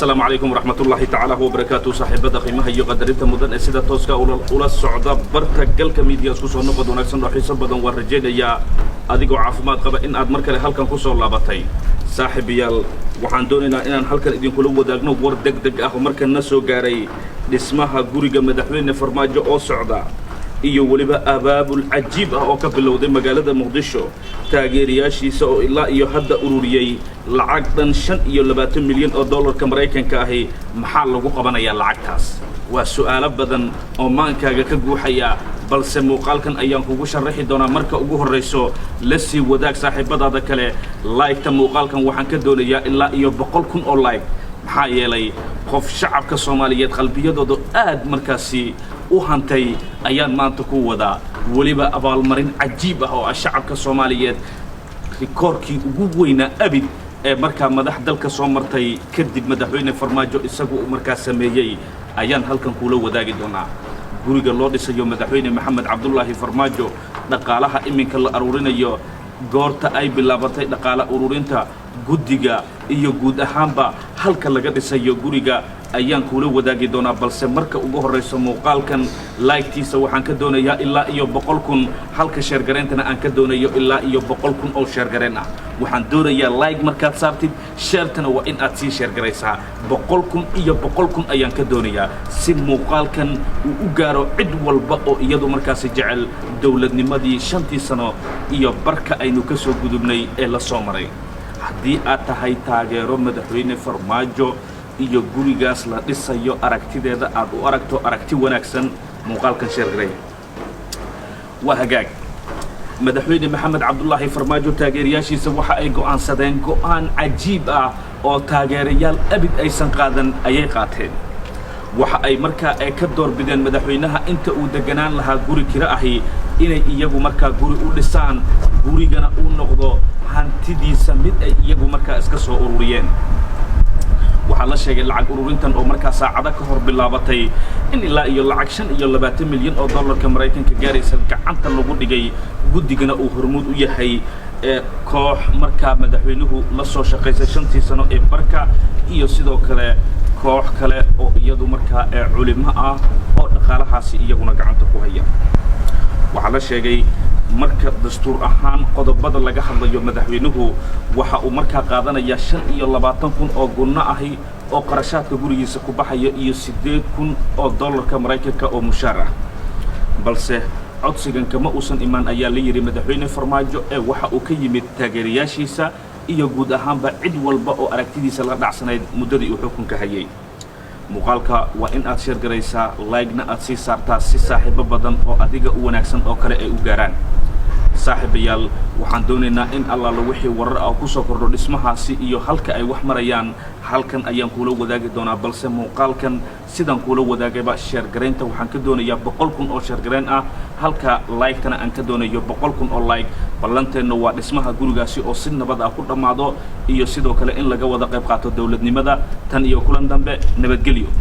السلام عليكم ورحمة الله تعالى وبركاته. صاحبة قيمة هي قدرتها مدن أسيدة توسكا ولا الصعدة برتا جلك ميديا سكوسو نقد ونكسن رحيصا بدن والرجال يا أديكو عافمات قبل إن أدمر كله هل كان كوسو لابتاي صاحب يال وحن دوننا إن هل كان إدين كلوا وداقنا ور دق أخو مركز نسو جاري اسمها جوريجا مدحوين فرماجة أو صعدة iyo waliba abaabul cajiib ah oo ka bilowday magaalada Muqdisho taageerayaashiisa oo ilaa iyo hadda ururiyay lacag dhan 25 milyan oo dollarka Mareykanka ah maxaa lagu qabanayaa lacagtaas waa su'aalo badan oo maankaaga ka guuxaya balse muuqaalkan ayaan kugu sharaxi doonaa marka ugu horeyso la sii wadaag saaxiibadaada kale like ta muuqaalkan waxaan ka doonayaa ilaa iyo 100,000 oo like maxaa yeelay qof shacabka Soomaaliyeed qalbiyadooda aad markaasi وهانتي أيام ما تكون ودا ولبا أبالمرين عجيبة أو الشعب كصوماليات ريكوركي وجوينا أبد مركا مدح دلك صومرتي كدب مدحوين فرماجو إسقو مركا سميجي أيام هل كان كلو ودا جدونا جورج الله دسيو مدحوين محمد عبد الله فرماجو نقالها إمين كلا أرورين يو goorta ay bilaabatay dhaqaale ururinta guddiga iyo guud ahaanba halka laga dhisayo guriga ayaan kula wadaagi doonaa balse marka ugu horeyso muuqaalkan like-tiisa waxaan ka doonayaa ilaa iyo 100,000 halka share gareentana aan ka doonayo ilaa iyo 100,000 oo share gareen ah waxaan doonayaa like markaad saartid share-tana waa in aad sii share gareysaa 100,000 iyo 100,000 ayaan ka doonayaa si muuqaalkan uu u gaaro cid walba oo iyadu markaas jecel dawladnimadii 5 sano iyo barka aynu ka soo gudubnay ee la soo maray haddii aad tahay taageero madaxweyne farmaajo iyo gurigaas la dhisayo aragtideeda aad u aragto aragti wanaagsan muuqaalkan share gareey waa hagaag madaxweyne maxamed cabdullaahi farmaajo taageerayaashiisa waxa ay go'aansadeen go'aan cajiib ah oo taageerayaal abid aysan qaadan ayay qaateen waxa ay markaa ay ka doorbideen madaxweynaha inta uu deganaan lahaa guri kira ahi inay iyagu markaa guri u dhisaan gurigana uu noqdo hantidiisa mid ay iyagu markaa iska soo ururiyeen waxa la sheegay lacag ururintan oo markaa saacada ka hor bilaabatay in ilaa iyo lacag 25 milyan oo dollarka Mareykanka gaaraysa gacanta lagu dhigay guddigana uu hormuud u yahay koox markaa madaxweynuhu la soo shaqeysay 5 sano ee barka iyo sidoo kale koox kale oo iyadu markaa culimo ah oo dhaqaalahaasi iyaguna gacanta ku haya waxa la sheegay marka dastuur ahaan qodobada laga hadlayo madaxweynuhu waxa uu markaa qaadanaya 25,000 oo gunno ahi oo qarashaadka gurigiisa ku baxaya iyo 8,000 oo dollarka Mareykanka oo mushaar ah balse codsigan kama uusan imaan ayaa la yiri madaxweyne farmaajo ee waxa uu ka yimid taageerayaashiisa iyo guud ahaanba cid walba oo aragtidiisa la dhacsanayd muddadii uu xukunka hayay muuqaalka waa in aad share gareysaa like-na aad sii saartaa si saaxiibo badan oo adiga u wanaagsan oo kale ay u gaaraan saaxiibayaal waxaan doonaynaa in alla wixii warar ah ku soo kordho dhismahaasi iyo halka ay wax marayaan halkan ayaan kula wadaagi doonaa balse muuqaalkan sidan kula wadaagayba share gareynta waxaan ka doonayaa 100,000 oo share gareen ah halka like-tana aan ka doonayo 100,000 oo like ballanteena waa dhismaha gurigaasi oo si nabad ah ku dhamaado iyo sidoo kale in laga wada qayb qaato dawladnimada tan iyo kulan dambe nabadgelyo